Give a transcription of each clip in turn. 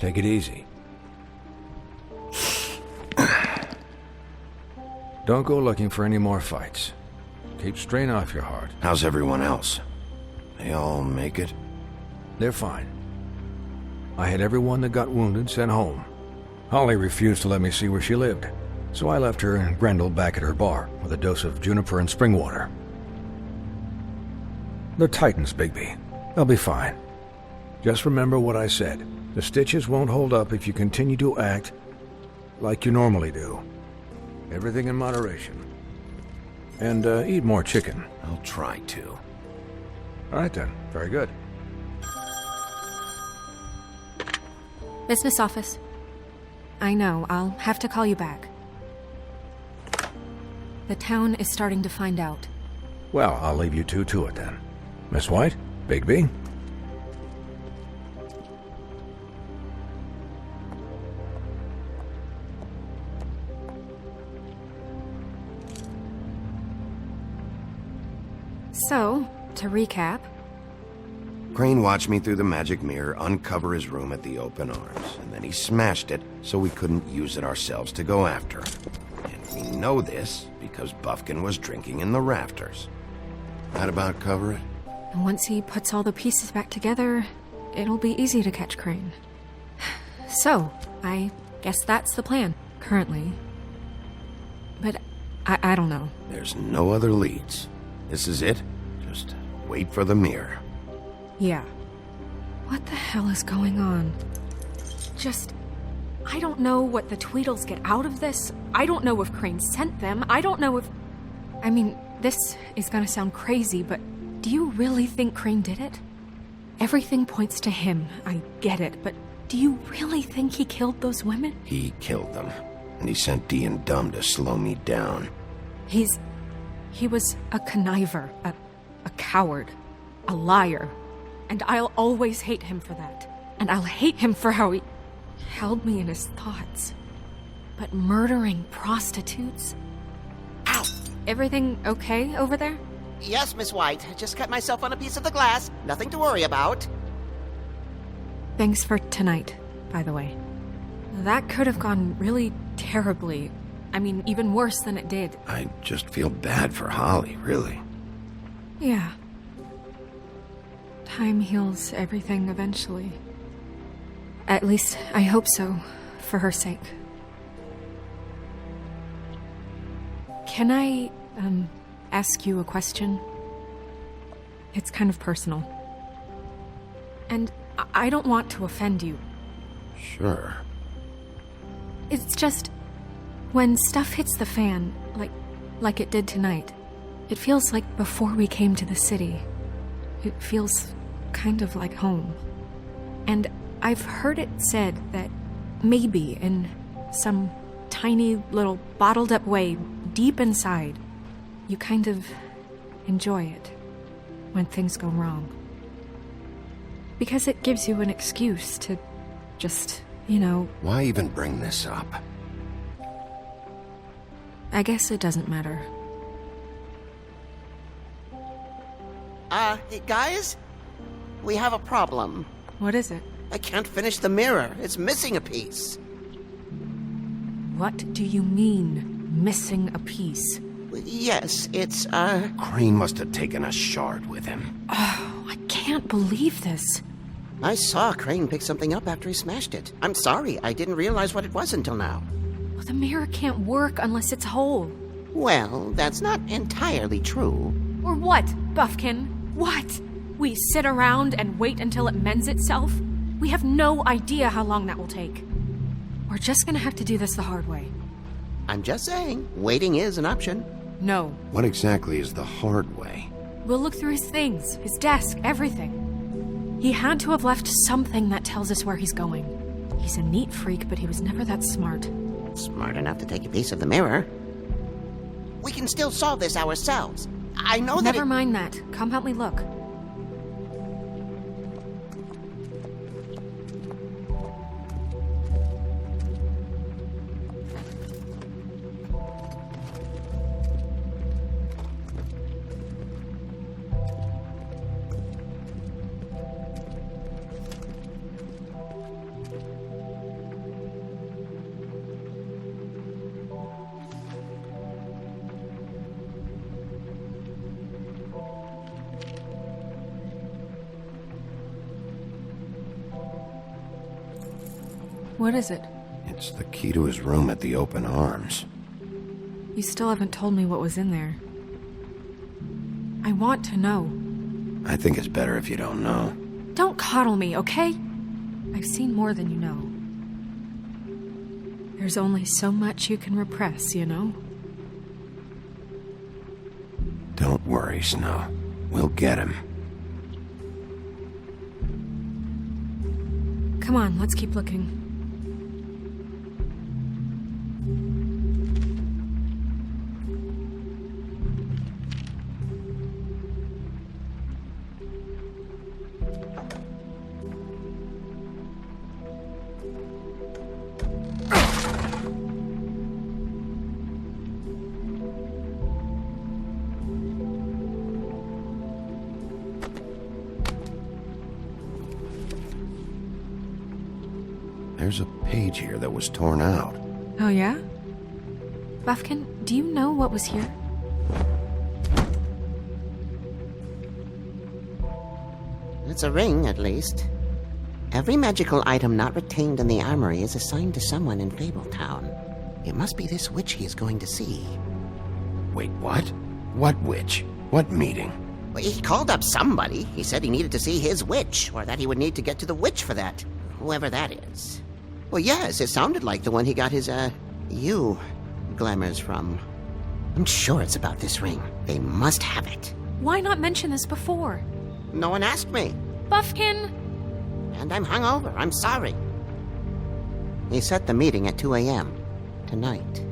Take it easy. Don't go looking for any more fights. Keep strain off your heart. How's everyone else? They all make it? They're fine. I had everyone that got wounded sent home. Holly refused to let me see where she lived, so I left her and Grendel back at her bar with a dose of juniper and spring water. They're Titans, Bigby. They'll be fine. Just remember what I said. The stitches won't hold up if you continue to act like you normally do. Everything in moderation. And eat more chicken. I'll try to. All right then. Very good. Business office. I know, I'll have to call you back. The town is starting to find out. Well, I'll leave you two to it then. Miss White, Bigby. So, to recap... Crane watched me through the magic mirror uncover his room at the Open Arms, and then he smashed it so we couldn't use it ourselves to go after him. And we know this because Buffkin was drinking in the rafters. That about cover it? And once he puts all the pieces back together, it'll be easy to catch Crane. So, I guess that's the plan, currently. But I don't know. There's no other leads. This is it. Just wait for the mirror. Yeah. What the hell is going on? I don't know what the Tweedles get out of this. I don't know if Crane sent them. I don't know if... I mean, this is gonna sound crazy, but do you really think Crane did it? Everything points to him, I get it, but do you really think he killed those women? He killed them, and he sent Dee and Dumb to slow me down. He was a conniver, a coward, a liar. And I'll always hate him for that. And I'll hate him for how he held me in his thoughts. But murdering prostitutes? Ow! Everything okay over there? Yes, Miss White. Just cut myself on a piece of the glass. Nothing to worry about. Thanks for tonight, by the way. That could have gone really terribly. I mean, even worse than it did. I just feel bad for Holly, really. Yeah. Time heals everything eventually. At least, I hope so, for her sake. Can I, ask you a question? It's kind of personal. And I don't want to offend you. Sure. It's just... when stuff hits the fan, like it did tonight, it feels like before we came to the city. It feels kind of like home. And I've heard it said that maybe in some tiny little bottled up way deep inside, you kind of enjoy it when things go wrong. Because it gives you an excuse to just, Why even bring this up? I guess it doesn't matter. Hey, guys? We have a problem. What is it? I can't finish the mirror. It's missing a piece. What do you mean, missing a piece? Yes, it's, Crane must have taken a shard with him. Oh, I can't believe this. I saw Crane pick something up after he smashed it. I'm sorry, I didn't realize what it was until now. Well, the mirror can't work unless it's whole. Well, that's not entirely true. Or what, Buffkin? What? We sit around and wait until it mends itself? We have no idea how long that will take. We're just gonna have to do this the hard way. I'm just saying, waiting is an option. No. What exactly is the hard way? We'll look through his things, his desk, everything. He had to have left something that tells us where he's going. He's a neat freak, but he was never that smart. Smart enough to take a piece of the mirror. We can still solve this ourselves. I know that Never mind that. Come help me look. What is it? It's the key to his room at the Open Arms. You still haven't told me what was in there. I want to know. I think it's better if you don't know. Don't coddle me, okay? I've seen more than you know. There's only so much you can repress, you know? Don't worry, Snow. We'll get him. Come on, let's keep looking. There's a page here that was torn out. Oh, yeah? Buffkin, do you know what was here? It's a ring, at least. Every magical item not retained in the armory is assigned to someone in Fabletown. It must be this witch he is going to see. Wait, what? What witch? What meeting? Well, he called up somebody. He said he needed to see his witch, or that he would need to get to the witch for that. Whoever that is. Well, yes, it sounded like the one he got his, glamours from. I'm sure it's about this ring. They must have it. Why not mention this before? No one asked me. Buffkin! And I'm hungover. I'm sorry. He set the meeting at 2 a.m. tonight.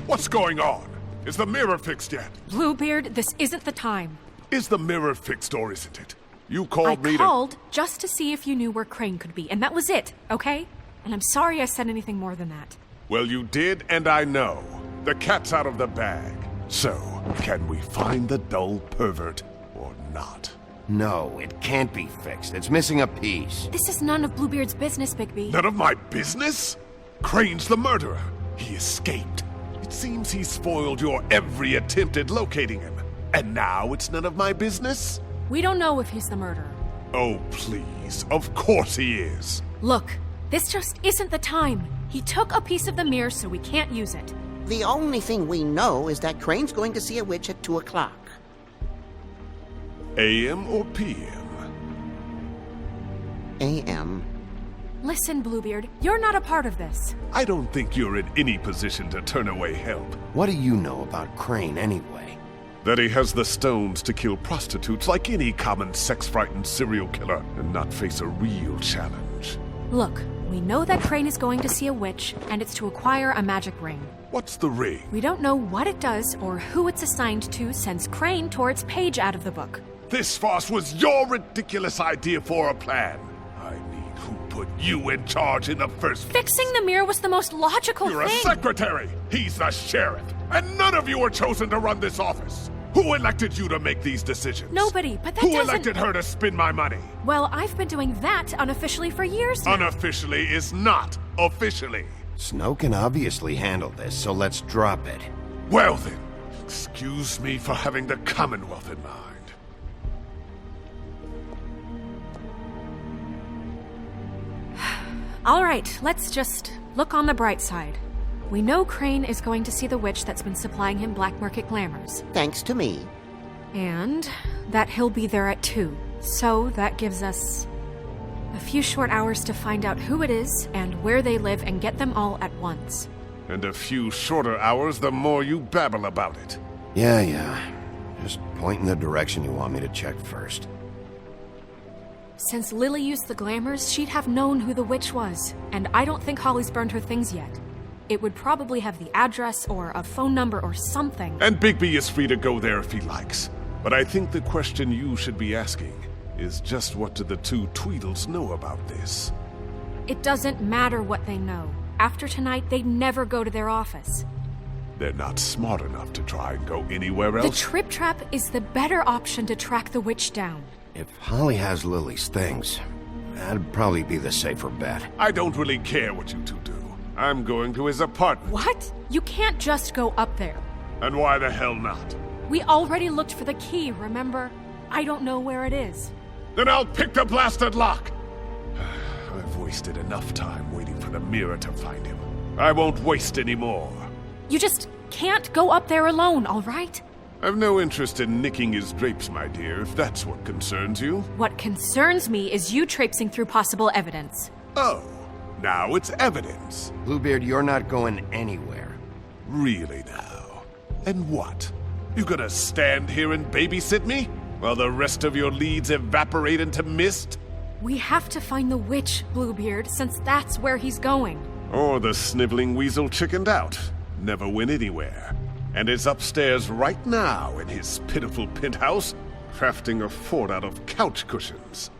What's going on? Is the mirror fixed yet? Bluebeard, this isn't the time. Is the mirror fixed or isn't it? You I called me to... called just to see if you knew where Crane could be, and that was it, okay? And I'm sorry I said anything more than that. Well, you did, and I know. The cat's out of the bag. So, can we find the dull pervert or not? No, it can't be fixed. It's missing a piece. This is none of Bluebeard's business, Bigby. None of my business? Crane's the murderer. He escaped. It seems he spoiled your every attempt at locating him. And now it's none of my business? We don't know if he's the murderer. Oh, please. Of course he is. Look, this just isn't the time. He took a piece of the mirror, so we can't use it. The only thing we know is that Crane's going to see a witch at 2 o'clock. AM or PM? A.M. Listen, Bluebeard, you're not a part of this. I don't think you're in any position to turn away help. What do you know about Crane anyway? That he has the stones to kill prostitutes like any common sex-frightened serial killer and not face a real challenge. Look, we know that Crane is going to see a witch, and it's to acquire a magic ring. What's the ring? We don't know what it does or who it's assigned to since Crane tore its page out of the book. This farce was your ridiculous idea for a plan. I mean, who put you in charge in the first place? Fixing the mirror was the most logical You're thing. a secretary. He's the sheriff. And none of you were chosen to run this office. Who elected you to make these decisions? Nobody, but that Who doesn't... elected her to spend my money? Well, I've been doing that unofficially for years now. Unofficially is not officially. Snow can obviously handle this, so let's drop it. Well then, excuse me for having the Commonwealth in mind. All right, let's just look on the bright side. We know Crane is going to see the witch that's been supplying him black market glamours. Thanks to me. And that he'll be there at 2. So that gives us a few short hours to find out who it is and where they live and get them all at once. And a few shorter hours the more you babble about it. Yeah. Just point in the direction you want me to check first. Since Lily used the glamours, she'd have known who the witch was. And I don't think Holly's burned her things yet. It would probably have the address or a phone number or something. And Bigby is free to go there if he likes. But I think the question you should be asking is just what do the two Tweedles know about this? It doesn't matter what they know. After tonight, they'd never go to their office. They're not smart enough to try and go anywhere The else. Trip Trap is the better option to track the witch down. If Holly has Lily's things, that'd probably be the safer bet. I don't really care what you two do. I'm going to his apartment. What? You can't just go up there. And why the hell not? We already looked for the key, remember? I don't know where it is. Then I'll pick the blasted lock. I've wasted wasted enough time waiting for the mirror to find him. I won't waste any more. You just can't go up there alone, all right? I've no interest in nicking his drapes, my dear, if that's what concerns you. What concerns me is you traipsing through possible evidence. Oh, now it's evidence. Bluebeard, you're not going anywhere. Really now? And what? You gonna stand here and babysit me? While the rest of your leads evaporate into mist? We have to find the witch, Bluebeard, since that's where he's going. Or the sniveling weasel chickened out. Never went anywhere. And is upstairs right now in his pitiful penthouse, crafting a fort out of couch cushions.